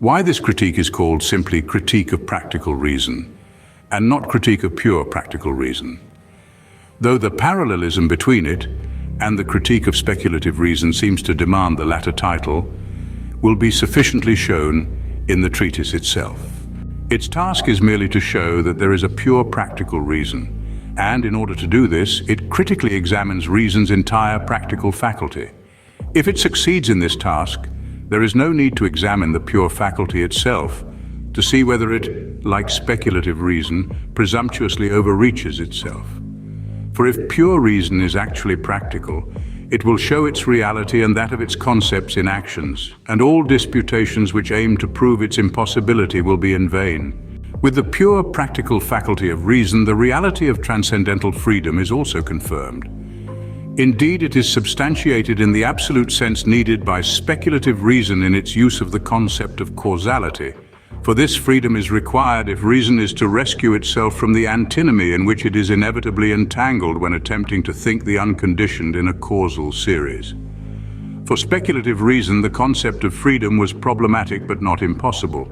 Why this critique is called simply critique of practical reason, and not critique of pure practical reason. Though the parallelism between it and the critique of speculative reason seems to demand the latter title, will be sufficiently shown in the treatise itself. Its task is merely to show that there is a pure practical reason, and in order to do this, it critically examines reason's entire practical faculty. If it succeeds in this task, there is no need to examine the pure faculty itself to see whether it, like speculative reason, presumptuously overreaches itself. For if pure reason is actually practical, it will show its reality and that of its concepts in actions, and all disputations which aim to prove its impossibility will be in vain. With the pure practical faculty of reason, the reality of transcendental freedom is also confirmed. Indeed, it is substantiated in the absolute sense needed by speculative reason in its use of the concept of causality. For this freedom is required if reason is to rescue itself from the antinomy in which it is inevitably entangled when attempting to think the unconditioned in a causal series. For speculative reason, the concept of freedom was problematic but not impossible.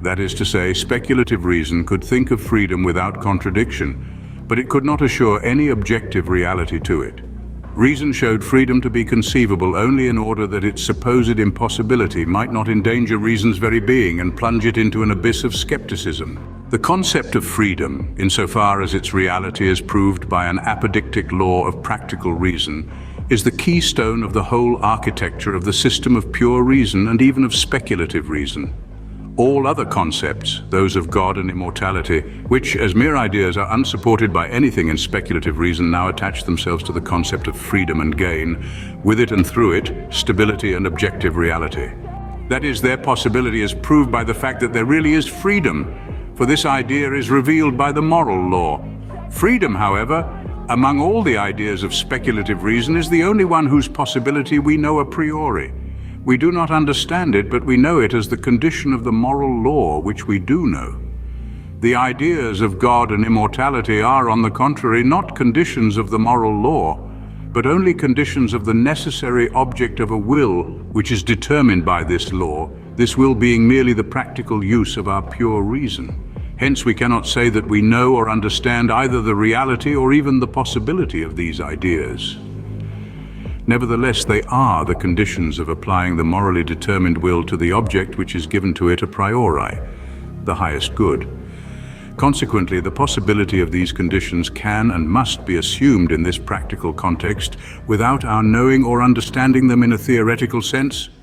That is to say, speculative reason could think of freedom without contradiction, but it could not assure any objective reality to it. Reason showed freedom to be conceivable only in order that its supposed impossibility might not endanger reason's very being and plunge it into an abyss of skepticism. The concept of freedom, insofar as its reality is proved by an apodictic law of practical reason, is the keystone of the whole architecture of the system of pure reason and even of speculative reason. All other concepts, those of God and immortality, which as mere ideas are unsupported by anything in speculative reason, now attach themselves to the concept of freedom and gain, with it and through it, stability and objective reality. That is, their possibility is proved by the fact that there really is freedom, for this idea is revealed by the moral law. Freedom, however, among all the ideas of speculative reason, is the only one whose possibility we know a priori. We do not understand it, but we know it as the condition of the moral law which we do know. The ideas of God and immortality are, on the contrary, not conditions of the moral law, but only conditions of the necessary object of a will which is determined by this law, this will being merely the practical use of our pure reason. Hence we cannot say that we know or understand either the reality or even the possibility of these ideas. Nevertheless, they are the conditions of applying the morally determined will to the object which is given to it a priori, the highest good. Consequently, the possibility of these conditions can and must be assumed in this practical context without our knowing or understanding them in a theoretical sense.